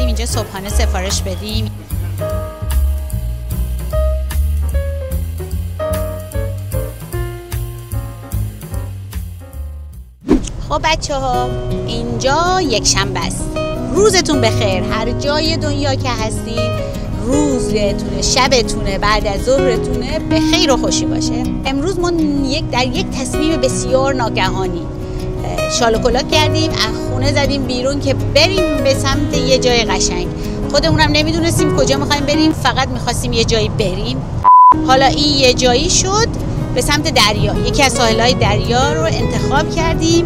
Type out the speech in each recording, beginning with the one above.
اومدیم اینجا صبحانه سفارش بدیم. خب بچه ها، اینجا یک شنبه است. روزتون بخیر هر جای دنیا که هستین. روزتونه، شبتونه، بعد از ظهرتونه به خیر و خوشی باشه. امروز ما در یک تصمیم بسیار ناگهانی شال و کلاه کردیم، از خونه زدیم بیرون که بریم به سمت یه جای قشنگ. خودمونم نمیدونستیم کجا میخوایم بریم، فقط میخواستیم یه جایی بریم. حالا این یه جایی شد به سمت دریا، یکی از ساحل‌های دریا رو انتخاب کردیم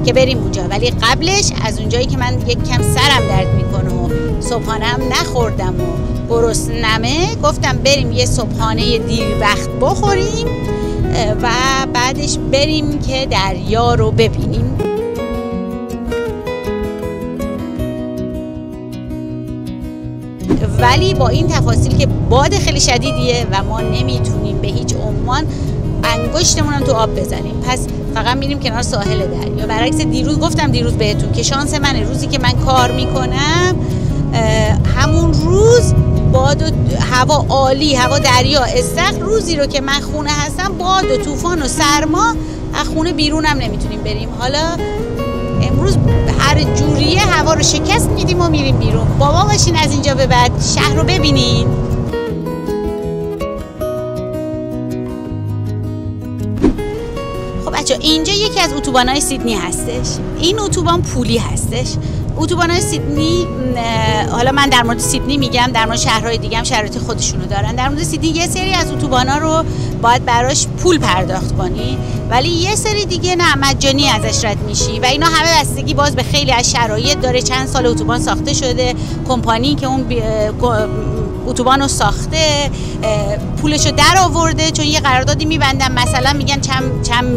که بریم اونجا. ولی قبلش از اونجایی که من یک کم سرم درد میکنه و صبحانه هم نخوردم و گرسنمه، گفتم بریم یه صبحانه دیر وقت بخوریم و بعدش بریم که دریا رو ببینیم. ولی با این تفاصیل که باد خیلی شدیدیه و ما نمیتونیم به هیچ عنوان انگشتمون هم تو آب بزنیم، پس فقط میریم کنار ساحل دریا. برعکس دیروز گفتم بهتون که شانس منه، روزی که من کار میکنم همون روز باد و هوا عالی، هوا دریا استخر. روزی رو که من خونه هستم باد و طوفان و سرما، از خونه بیرونم نمیتونیم بریم. حالا امروز هر جوریه هوا رو شکست میدیم و میریم بیرون. بابا باشین از اینجا به بعد شهر رو ببینین. بچه اینجا یکی از اتوبان‌های سیدنی هستش. این اتوبان پولی هستش. اتوبان‌های سیدنی، حالا من در مورد سیدنی میگم، در مورد شهرهای دیگه هم شرایط خودشونو دارن. در مورد سیدنی یه سری از اتوبانا رو باید براش پول پرداخت کنی، ولی یه سری دیگه نه، مجانی ازش رد میشی و اینا همه بستگی باز به خیلی از شرایط داره. چند سال چند ساخته شده، کمپانی که اون اتوبان رو ساخته پولشو در آورده، چون یه قراردادی میبندن، مثلا میگن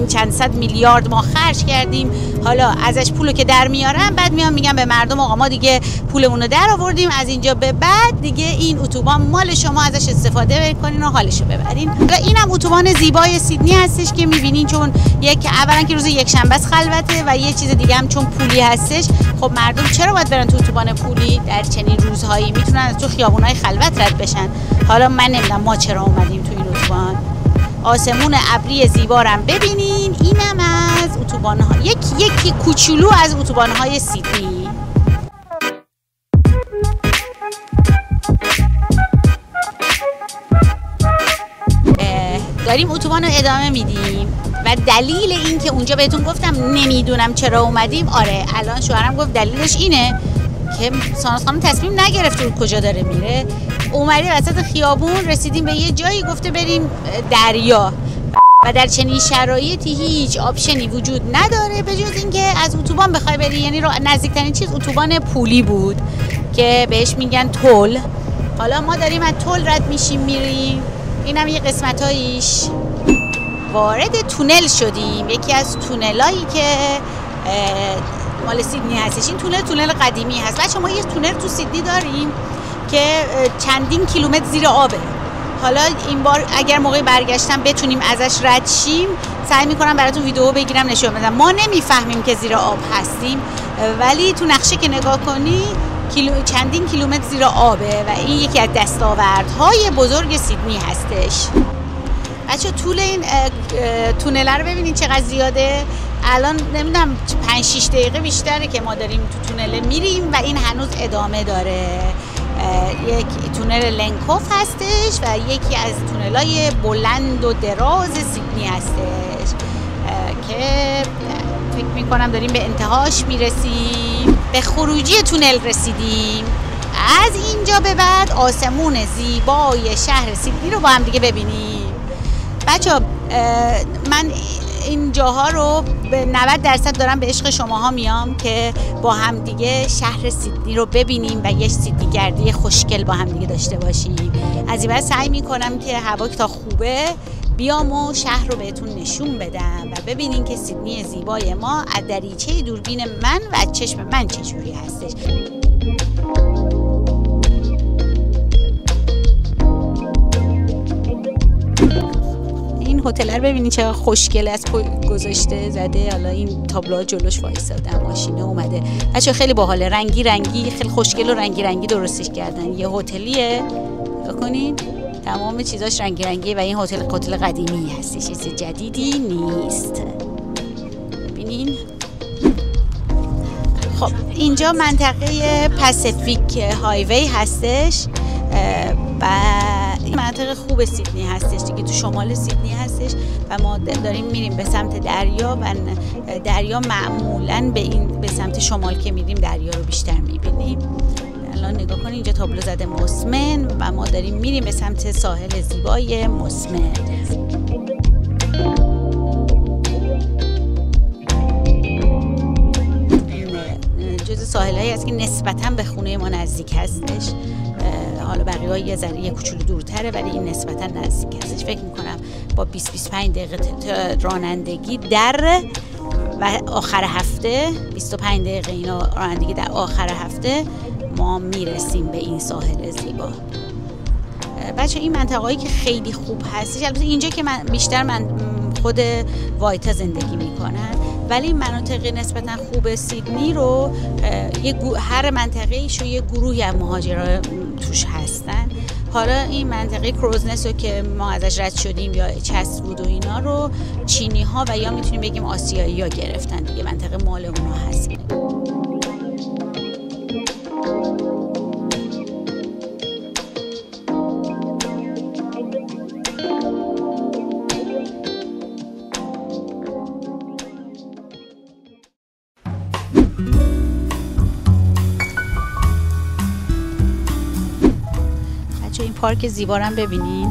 چند صد میلیارد ما خرج کردیم، حالا ازش پولو که در میارن بعد میان میگن به مردم آقا ما دیگه پولمون رو در آوردیم، از اینجا به بعد دیگه این اتوبان مال شما، ازش استفاده بکنین و حالشو ببرین. حالا اینم اتوبان زیبای سیدنی هستش که میبینین، چون اولا که روز یک شنبه است خلوته و یه چیز دیگه هم چون پولی هستش. خب مردم چرا باید برن تو اتوبان پولی؟ در چنین روزهایی میتونن از تو خیابونای خلوت رد بشن. حالا من نمیدونم ما چرا اومدیم تو این اتوبان. آسمون ابری زیبارم ببینین. اینم از اتوبان‌ها، یکی کوچولو از اتوبان‌های سیدنی. داریم اتوبان رو ادامه میدیم و دلیل این که اونجا بهتون گفتم نمیدونم چرا اومدیم، آره الان شوهرم گفت دلیلش اینه که ساناز خانم تصمیم نگرفته کجا داره میره، اومده وسط خیابون، رسیدیم به یه جایی گفته بریم دریا و در چنین شرایطی هیچ آپشنی وجود نداره به جز اینکه از اتوبان بخوای بری. یعنی نزدیکترین چیز اتوبان پولی بود که بهش میگن تول. حالا ما داریم از تول رد میشیم میریم. اینم یه قسمتاییش. وارد تونل شدیم، یکی از تونلایی که مال سیدنی هستش. این تونل قدیمی هست. بچه ما یه تونل تو سیدنی داریم که چندین کیلومتر زیر آبه. حالا این بار اگر موقع برگشتن بتونیم ازش رد شیم، سعی میکنم براتون ویدیو بگیرم نشون بدم. ما نمیفهمیم که زیر آب هستیم، ولی تو نقشه که نگاه کنی چندین کیلومتر زیر آبه و این یکی از دستاوردهای بزرگ سیدنی هستش. بچه طول این تونل رو ببینید چقدر زیاده. الان نمیدونم 5-6 دقیقه بیشتره که ما داریم تو تونل میریم و این هنوز ادامه داره. یک تونل لنکوف هستش و یکی از تونل‌های بلند و دراز سیدنی هستش که فکر میکنم داریم به انتهاش میرسیم. به خروجی تونل رسیدیم. از اینجا به بعد آسمون زیبای شهر سیدنی رو با هم دیگه ببینیم. بچه من این جاها رو به 90% دارم به عشق شماها میام که با هم دیگه شهر سیدنی رو ببینیم و یه سیدنی گردی خوشگل با هم دیگه داشته باشیم. از این بعد سعی میکنم که هوا تا خوبه بیام و شهر رو بهتون نشون بدم و ببینین که سیدنی زیبای ما از دریچه دوربین من و از چشم من چجوری هستش. این هتل رو ببینین چقدر خوشگل از گذاشته زده. حالا این تابلوها جلوش وایساده، ماشینه اومده. بچه‌ها خیلی باحاله، رنگی رنگی، خیلی خوشگل و رنگی رنگی درستش کردن. یه هتلیه، ببینین تمام چیزاش رنگی رنگیه و این هتل قدیمی هستش، چیز جدیدی نیست. ببینین. خب اینجا منطقه پاسیفیک هایوی هستش و این منطقه خوب سیدنی هستش دیگه، تو شمال سیدنی هستش و ما داریم میریم به سمت دریا و دریا معمولاً به سمت شمال که میریم دریا رو بیشتر میبینیم. الان نگاه کنید اینجا تابلو زده مسمن و ما داریم میریم به سمت ساحل زیبای مسمن. جز ساحل‌هایی است که نسبتاً به خونه ما نزدیک هستش. حالا بقیه‌ها یه ذره یه کوچولو دورتره ولی این نسبتاً نزدیک هستش. فکر می‌کنم با 20-25 دقیقه رانندگی در و آخر هفته 25 دقیقه اینا رانندگی در آخر هفته ما میرسیم به این ساحل زیبا. بچه این منطقه‌ای که خیلی خوب هستش، البته اینجا که من خود وایتا زندگی میکنن ولی مناطق نسبتا خوب سیدنی رو هر منطقه‌ایشو یه گروهی از مهاجرا توش هستن. حالا این منطقه کروزنس رو که ما ازش رد شدیم یا چسوود و اینا رو چینی ها و یا میتونیم بگیم آسیایی ها گرفتن دیگه، منطقه مال اونا هست. این پارک زیبا رو ببینین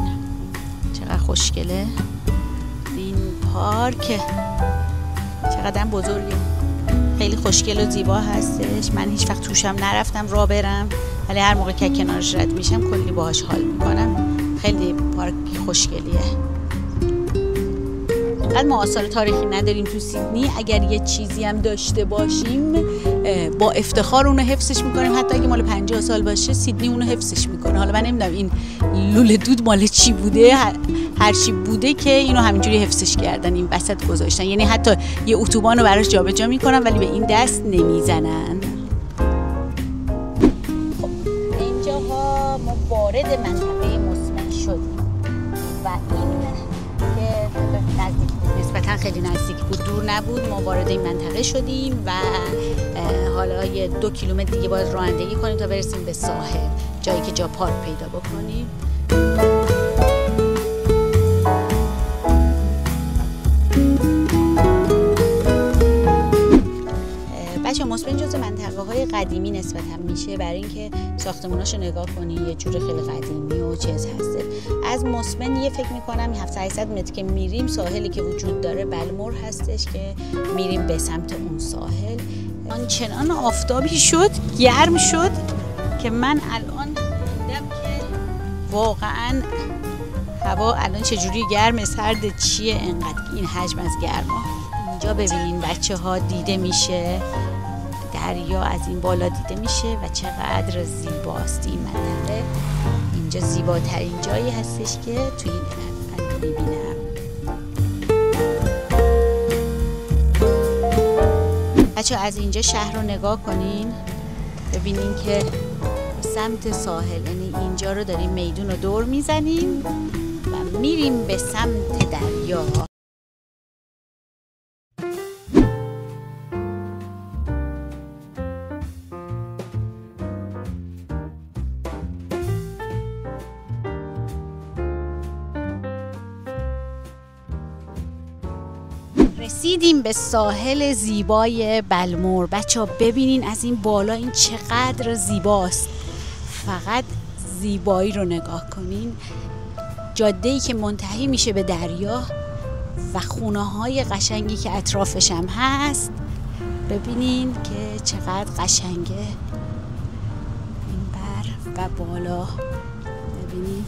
چقدر خوشگله. این پارک چقدر بزرگه، خیلی خوشگل و زیبا هستش. من هیچ وقت توشم نرفتم راه برم ولی هر موقع که کنارش رد میشم کلی باهاش حال میکنم. خیلی پارک خوشگلیه. اینقدر ما آثار تاریخی نداریم تو سیدنی، اگر یه چیزی هم داشته باشیم با افتخار اونو حفظش میکنیم. حتی اگه مال 50 سال باشه سیدنی اونو حفظش میکنه. حالا من نمیدونم این لوله دود مال چی بوده، هر چی بوده که اینو همینجوری حفظش کردن، این وسط گذاشتن. یعنی حتی یه اتوبان رو براش جابجا میکنن ولی به این دست نمیزنن. خب اینجاها ما وارد منطقه مسمن شدیم و این که نزدیک نسبتا خیلی نزدیک بود، دور نبود. ما وارد این منطقه شدیم و حالا یه 2 کیلومتر دیگه باید رانندگی کنیم تا برسیم به ساحل، جایی که جا پارک پیدا بکنیم. بچه مسمن جزو منطقه‌های قدیمی نسبتا میشه، برای اینکه ساختموناشو نگاه کنی یه جور خیلی قدیمی و چیز هسته. از مسمن یه فکر میکنم 700-800 متر که میریم ساحلی که وجود داره بلمور هستش که میریم به سمت اون ساحل. آنچنان آفتابی شد، گرم شد که من الان دیدم که واقعا هوا الان چجوری گرمه، سرد چیه انقدر این حجم از گرما. اینجا ببینین بچه ها دیده میشه، دریا از این بالا دیده میشه و چقدر زیباست این منطقه. اینجا زیباترین جایی هستش که توی این میبینم. بچه از اینجا شهر رو نگاه کنین، ببینین که سمت ساحل، یعنی اینجا رو داریم میدون رو دور میزنیم و میریم به سمت دریا. رسیدیم به ساحل زیبای بلمور. بچه ها ببینین از این بالا این چقدر زیباست، فقط زیبایی رو نگاه کنین. جاده‌ای که منتهی میشه به دریا و خونه‌های قشنگی که اطرافش هم هست. ببینین که چقدر قشنگه این بر و بالا، ببینین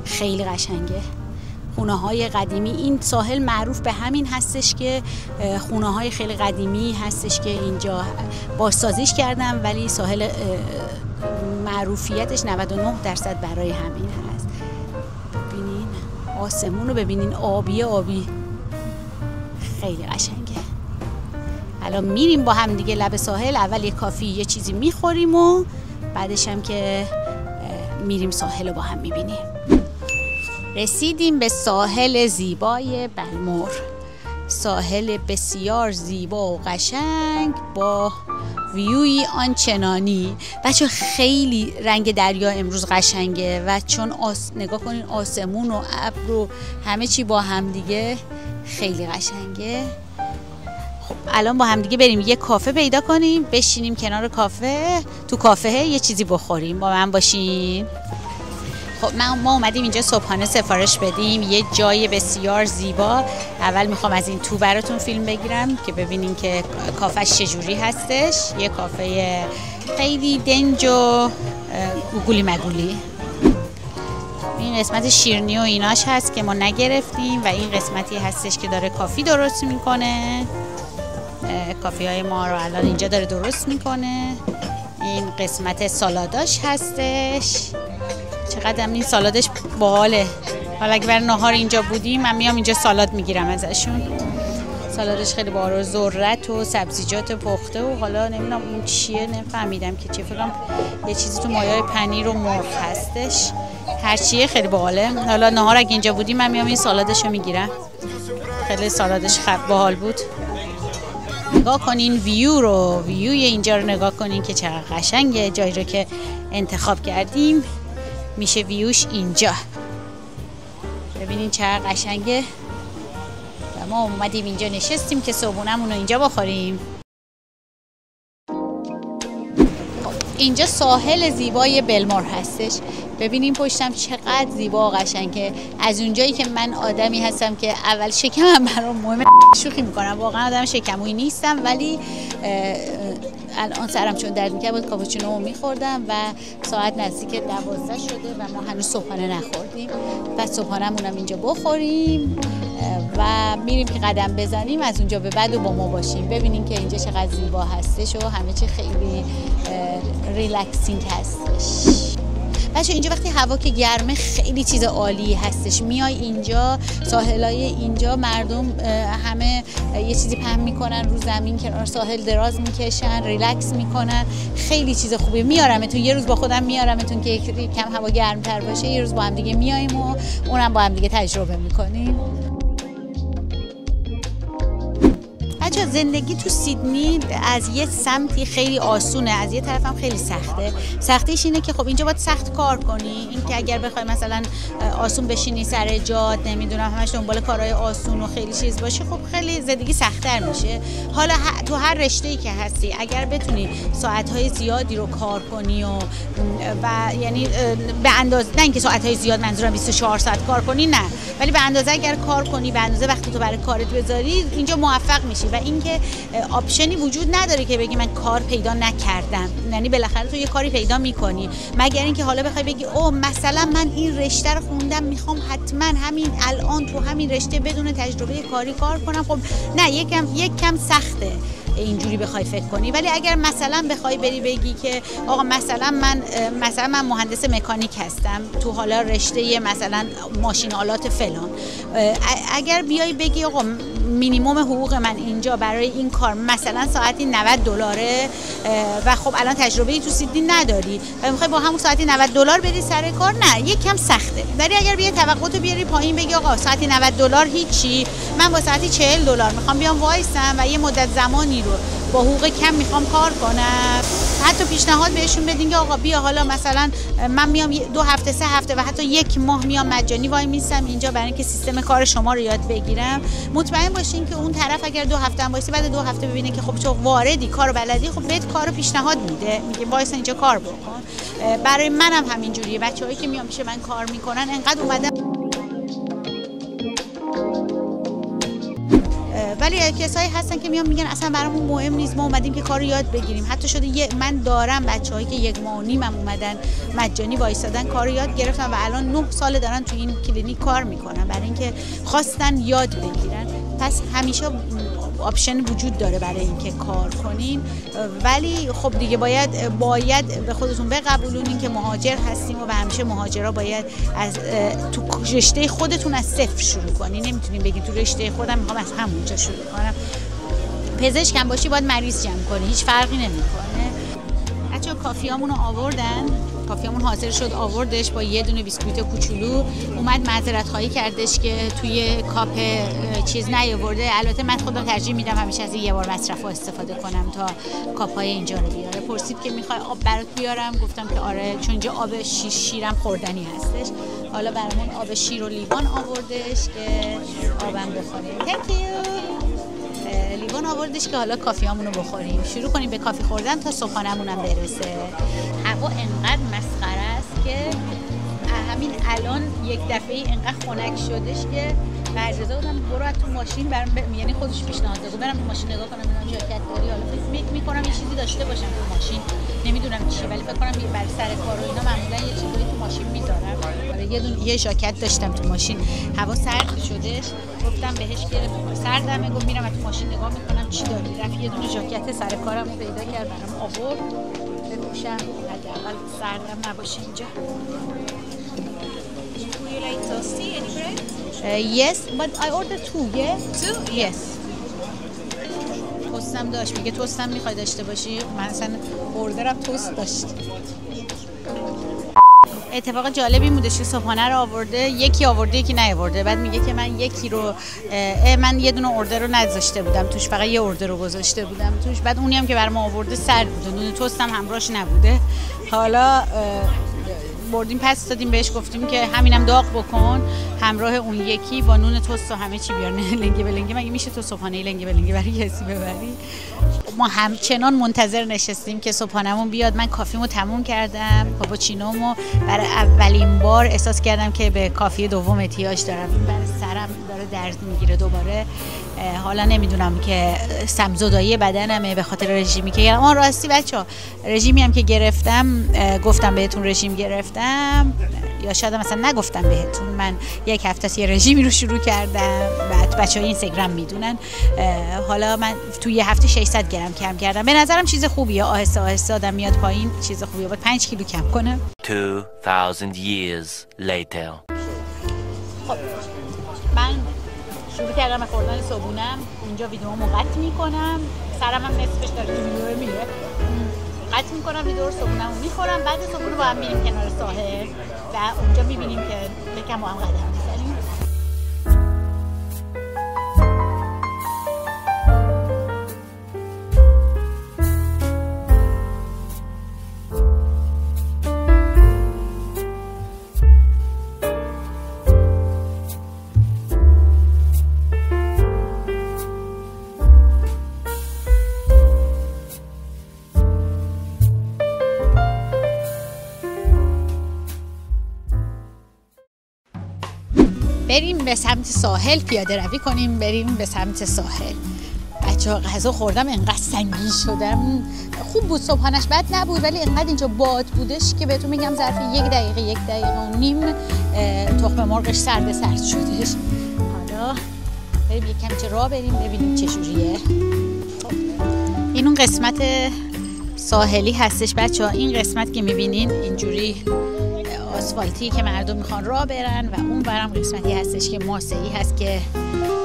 خیلی قشنگه. خونه‌های قدیمی، این ساحل معروف به همین هستش که خونه‌های خیلی قدیمی هستش که اینجا بازسازیش کردن، ولی ساحل معروفیتش 99% برای همین هست. ببینین آسمون رو ببینین، آبی آبی، خیلی قشنگه. الان میریم با هم دیگه لب ساحل، اول یه کافی یه چیزی میخوریم و بعدش هم که میریم ساحل رو با هم میبینیم. رسیدیم به ساحل زیبای بلمور، ساحل بسیار زیبا و قشنگ با ویوی آنچنانی. بچه خیلی رنگ دریا امروز قشنگه و چون نگاه کنین آسمون و ابر و همه چی با هم دیگه خیلی قشنگه. خب الان با هم دیگه بریم یه کافه پیدا کنیم، بشینیم کنار کافه، تو کافه یه چیزی بخوریم. با من باشین. خب ما اومدیم اینجا صبحانه سفارش بدیم، یه جای بسیار زیبا. اول میخوام از این تو براتون فیلم بگیرم که ببینین که کافهش چجوری هستش. یه کافه خیلی دنج و گوگولی مگولی. این قسمت شیرینی و ایناش هست که ما نگرفتیم و این قسمتی هستش که داره کافی درست میکنه. کافی های ما رو الان اینجا داره درست میکنه. این قسمت سالاداش هستش. چقدر این سالادش باحاله. حالا اگه برای نهار اینجا بودیم من میام اینجا سالاد میگیرم ازشون. سالادش خیلی باحاله، ذرت و سبزیجات پخته و حالا نمیدونم اون چیه، نفهمیدم که چه، فکرم یه چیزی تو مایه پنیر و مرغ هستش. هر چیه خیلی باحاله. حالا نهار اگه اینجا بودیم من میام این سالادشو میگیرم. خیلی سالادش باحال بود. نگاه کنین ویوی اینجا رو نگاه کنین که چقدر قشنگه. جایی رو که انتخاب کردیم میشه ویوش اینجا. ببینین چقدر قشنگه. و ما اومدیم اینجا نشستیم که صبحونمون رو اینجا بخوریم. اینجا ساحل زیبای بلمور هستش. ببینیم پشتم چقدر زیبا و قشنگه. از اونجایی که من آدمی هستم که اول شکمم برام مهمه، شوخی میکنم، واقعا آدم شکمویی نیستم، ولی الان سرم چون درد میکنه بود کاپوچینو میخوردم و ساعت نزدیک 12 شده و ما هنوز صبحانه نخوردیم. پس صبحانه‌مونم اینجا بخوریم و میریم که قدم بزنیم از اونجا به بعد و با ما باشیم. ببینیم که اینجا چقدر زیبا هستش و همه چی خیلی ریلکسینگ هستش. بچه اینجا وقتی هوا که گرمه خیلی چیز عالی هستش. میای اینجا ساحلای اینجا مردم همه یه چیزی پهن میکنن رو زمین کنار ساحل دراز میکشن، ریلکس میکنن. خیلی چیز خوبه. میارمتون یه روز با خودم میارمتون که کم هوا گرمتر باشه، یه روز با هم دیگه میایم و اونم با هم دیگه تجربه میکنیم. بچه زندگی تو سیدنی از یه سمتی خیلی آسونه، از یه طرف هم خیلی سخته. سختیش اینه که خب اینجا باید سخت کار کنی. این که اگر بخوای مثلا آسون بشینی سر جات، نمیدونم همش دنبال کارهای آسون و خیلی چیز باشی، خب خیلی زندگی سخت‌تر میشه. حالا تو هر رشته‌ای که هستی اگر بتونی ساعت‌های زیادی رو کار کنی و یعنی به اندازه، نه اینکه ساعت‌های زیاد منظورم 24 ساعت کار کنی، نه، ولی به اندازه اگر کار کنی، به اندازه وقتی تو برای کارت بذاری، اینجا موفق میشی. و اینکه آپشنی وجود نداره که بگی من کار پیدا نکردم. یعنی بالاخره تو یه کاری پیدا میکنی، مگر اینکه حالا بخوای بگی او مثلا من این رشته رو خوندم میخوام حتما همین الان تو همین رشته بدون تجربه کاری کار کنم. خب نه، یک کم سخته اینجوری بخوای فکر کنی. ولی اگر مثلا بخوای بری بگی که آقا مثلا من مهندس مکانیک هستم تو حالا رشته مثلا ماشین آلات فلان، اگر بیای بگی آقا مینیمم حقوق من اینجا برای این کار مثلا ساعتی $90 و خب الان تجربه‌ای تو سیدنی نداری و میخوای با همون ساعتی $90 بری سر کار، نه، یک کم سخته. ولی اگر بیای توقعتو بیاری پایین، بگی آقا ساعتی $90 هیچی، من با ساعتی $40 میخوام بیام وایسم و یه مدت زمانی رو با حقوق کم میخوام کار کنم، حتی پیشنهاد بهشون بدین که آقا بیا حالا مثلا من میام 2 هفته 3 هفته و حتی 1 ماه میام مجانی وای میستم اینجا برای اینکه سیستم کار شما رو یاد بگیرم. مطمئن باشین که اون طرف اگر 2 هفته هم وایسی، بعد 2 هفته ببینه که خب تو واردی، کارو بلدی، خب بهت کارو پیشنهاد میده، میگه وایس اینجا کار بکن. برای منم همینجوریه. بچه‌هایی که میام پیش من کار میکنن انقدر اومدن، ولی کسایی هستن که میان میگن اصلا برامون مهم نیست، ما اومدیم که کارو یاد بگیریم. حتی شده من دارم بچه‌هایی که 1.5 ماه هم اومدن مجانی وایسادن، کارو یاد گرفتن و الان 9 سال دارن تو این کلینیک کار میکنن برای اینکه خواستن یاد بگیرن. پس همیشه آپشن وجود داره برای اینکه کار کنین، ولی خب دیگه باید به خودتون بقبولونین که مهاجر هستیم و همیشه مهاجرا باید از تو رشته خودتون از صفر شروع کنین. نمیتونین بگین تو رشته خودم میخوام از همونجا شروع کنم. پزشکم باشی باید مریض جمع کنی، هیچ فرقی نمیکنه. بچه‌ها کافیامونو آوردن، کافیامون حاضر شد آوردش با یه دونه بیسکویت کوچولو. اومد معذرت خواهی کردش که توی کاپ چیز نیاورده. البته من خودم ترجیح میدم همیشه از یه بار مصرفو استفاده کنم تا کاپای اینجا رو بیاره. پرسید که میخوای آب برات بیارم، گفتم که آره، چون اینجا آب شیرم خوردنی هستش. حالا برامون آب شیر و لیوان آوردش که آبم بخوریم. Thank you. لیوان آوردش که حالا کافیامون رو بخوریم، شروع کنیم به کافی خوردن تا صبحانمون هم برسه. هوا انقدر مسخره است که همین الان یک دفعه انقدر خنک شدش که اجازه بودم برو از تو ماشین یعنی خودش پیشنهاد داد برم تو ماشین نگاه کنم ببینم ژاکت داری. حالا فکر می‌کنم یه چیزی داشته باشم تو ماشین، نمیدونم چیه، ولی فکر کنم برای سر کار و اینا معمولا یه چیزایی تو ماشین میذارم. یه ژاکت داشتم تو ماشین، هوا سرد شدش، گفتم بهش که سردمه، گفت میرم تو ماشین نگاه میکنم چی داری. رفت یه دونه ژاکت سر کارمو پیدا کرد برام آورد بپوشم حداقل سردم نباشه اینجا. Would you like toasty? Any bread? Yes, but I ordered 2, yeah? 2? Yes. توستم داشت، میگه توستم میخوای داشته باشی؟ من اصلا اوردرم توست داشت. اتفاق جالبی بودش که صبحانه رو آورده، یکی آورده یکی نیاورده. بعد میگه که من یکی رو من یه دونه اوردر رو نذاشته بودم توش، فقط یه اوردر رو گذاشته بودم توش. بعد اونی هم که برام آورده سرد بود، دونه توست هم همراهش نبوده. حالا بردیم پس دادیم بهش، گفتیم که همینم داغ بکن همراه اون یکی با نون توست و همه چی بیار. لنگه به لنگه مگه میشه تو صبحانه لنگه به لنگه برای کسی ببری؟ ما همچنان منتظر نشستیم که صبحانمون بیاد. من کافیمو تموم کردم، کاپوچینومو برای اولین بار احساس کردم که به کافی دوم احتیاج دارم. برای سرم داره درد میگیره دوباره. حالا نمیدونم که سمزدایی بدنمه به خاطر رژیمی که گرفتم. راستی بچه‌ها رژیمی هم که گرفتم گفتم بهتون رژیم گرفتم یا شاید مثلا نگفتم بهتون. من یک هفته از یه رژیمی رو شروع کردم، بعد بچه‌های اینستاگرام میدونن. حالا من توی یه هفته 600 گرم کم کردم. به نظرم چیز خوبیه، آهسته آهسته آدم میاد پایین، چیز خوبیه. باید 5 کیلو کم کنم. 2000 years later. خب من شروع کردم به خوردن صبحونم. اینجا ویدیومو قطع میکنم، سرم هم نصفش داره ویدیو میره، قطع میکنم ویدیو رو، صبحونمو میخورم. بعد صبحونه با هم میریم کنار ساحل و اونجا میبینیم که یکم با هم قدم میزنیم. بریم به سمت ساحل، پیاده روی کنیم بریم به سمت ساحل. بچه‌ها غذا خوردم انقدر سنگین شدم. خوب بود صبحانش، بد نبود، ولی انقدر اینجا باد بودش که بهتون میگم ظرف 1 دقیقه و نیم تخم مرغش سرد شدش. حالا بریم یک کمی راه بریم ببینیم چه جوریه. این اون قسمت ساحلی هستش بچه‌ها. این قسمت که میبینین اینجوری آسفالتی که مردم میخوان راه برن و اون برم قسمتی هستش که ماسه‌ای هست که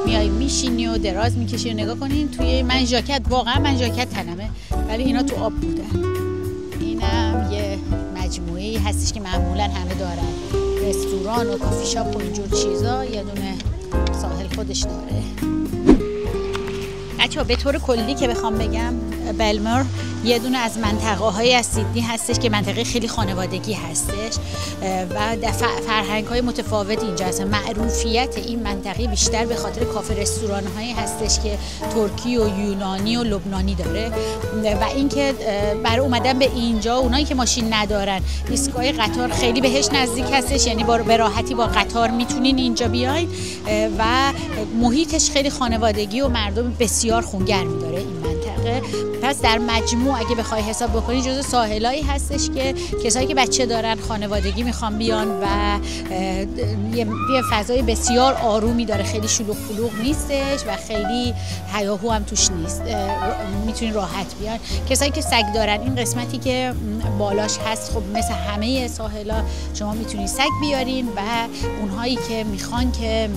میای میشینی و دراز میکشی و نگاه کنین. توی من ژاکت، واقعا من ژاکت تنمه، ولی اینا تو آب بودن. اینم یه مجموعه‌ای هستش که معمولا همه دارن، رستوران و کافی شاپ و اینجور چیزا. یه دونه ساحل خودش داره. بچه‌ها به طور کلی که بخوام بگم، بلمور یه دونه از منطقه‌های از سیدنی هستش که منطقه خیلی خانوادگی هستش و فرهنگ‌های متفاوت اینجا هست. معروفیت این منطقه بیشتر به خاطر کافه رستوران‌هایی هستش که ترکی و یونانی و لبنانی داره و اینکه برای اومدن به اینجا اونایی که ماشین ندارن، ایستگاه قطار خیلی بهش نزدیک هستش، یعنی به راحتی با قطار میتونین اینجا بیاین و محیطش خیلی خانوادگی و مردم بسیار خونگرمی داره این منطقه. پس در مجموع اگه بخوای حساب بکنی جزو ساحلایی هستش که کسایی که بچه دارن خانوادگی میخوان بیان و یه فضای بسیار آرومی داره، خیلی شلوغ پلوغ نیستش و خیلی هیاهو هم توش نیست، میتونین راحت بیان. کسایی که سگ دارن این قسمتی که بالاش هست، خب مثل همه ساحلا شما میتونید سگ بیارین و اونهایی که میخوان که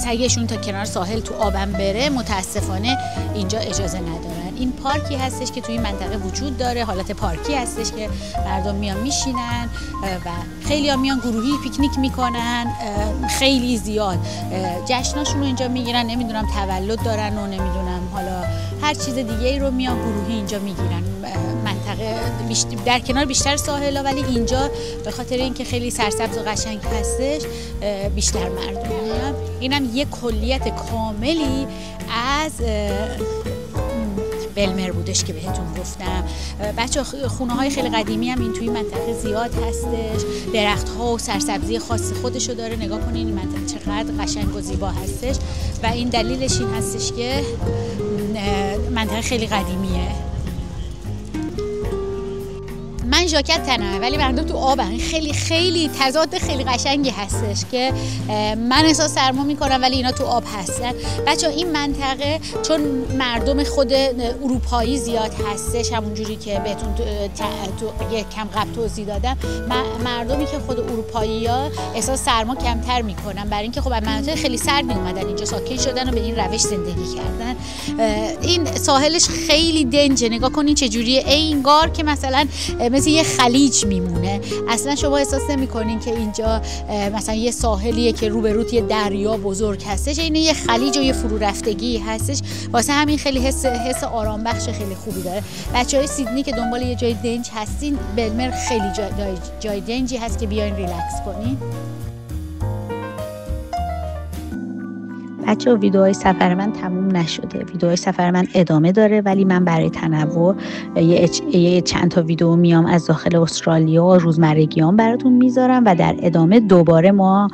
سگشون تا کنار ساحل تو آبم بره متاسفانه اینجا اجازه ندارن. این پارکی هستش که توی این منطقه وجود داره، حالت پارکی هستش که مردم میان میشینن و خیلی ها میان گروهی پیکنیک میکنن، خیلی زیاد جشناشون رو اینجا میگیرن، نمیدونم تولد دارن و نمیدونم حالا هر چیز دیگه ای رو میان گروهی اینجا میگیرن. منطقه در کنار بیشتر ساحلا، ولی اینجا به خاطر اینکه خیلی سرسبز و قشنگ هستش بیشتر مردم میان. اینم یک کلیت کاملی از بلمر بودش که بهتون گفتم. بچه خونه های خیلی قدیمی هم این توی منطقه زیاد هستش، درخت ها و سرسبزی خاص خودشو داره. نگاه کنین این منطقه چقدر قشنگ و زیبا هستش و این دلیلش این هستش که منطقه خیلی قدیمیه. من ژاکت تنمه ولی مردم تو آبن. خیلی خیلی تضاد خیلی قشنگی هستش که من احساس سرما میکنم ولی اینا تو آب هستن. بچه این منطقه چون مردم خود اروپایی زیاد هستش، همونجوری که بهتون تو یک کم قبل توضیح دادم، مردمی که خود اروپایی ها احساس سرما کمتر میکنن، برای اینکه خب از مناطق خیلی سردی اومدن اینجا ساکن شدن و به این روش زندگی کردن. این ساحلش خیلی دنجه، نگاه کنین چه جوریه، انگار که مثلا مثل یه خلیج میمونه. اصلا شما احساس نمی‌کنین که اینجا مثلا یه ساحلیه که روبروت یه دریا بزرگ هستش، این یه خلیج و یه فرو رفتگی هستش. واسه همین خیلی حس آرام بخش خیلی خوبی داره. بچهای سیدنی که دنبال یه جای دنج هستین، بلمر خیلی جای دنجی هست که بیاین ریلکس کنین. بچه ویدیوهای سفر من تموم نشده، ویدیوهای سفر من ادامه داره، ولی من برای تنوع یه چند تا ویدیو میام از داخل استرالیا و روزمرگیام براتون میذارم و در ادامه دوباره ما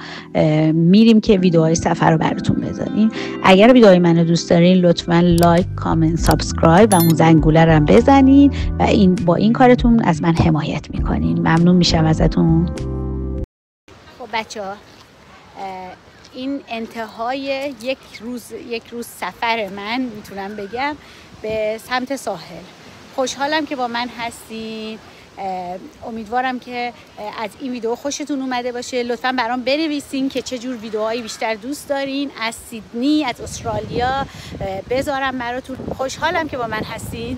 میریم که ویدیوهای سفر رو براتون بذاریم. اگر ویدیوهای منو دوست دارین لطفاً لایک، کامنت، سابسکرایب و اون زنگوله رو هم بزنین و با این کارتون از من حمایت میکنین. ممنون میشم ازتون. خب بچه‌ها این انتهای یک روز سفر من میتونم بگم به سمت ساحل. خوشحالم که با من هستین. امیدوارم که از این ویدیو خوشتون اومده باشه. لطفاً برام بنویسین که چه جور ویدیوهایی بیشتر دوست دارین از سیدنی، از استرالیا بذارم براتون. خوشحالم که با من هستین.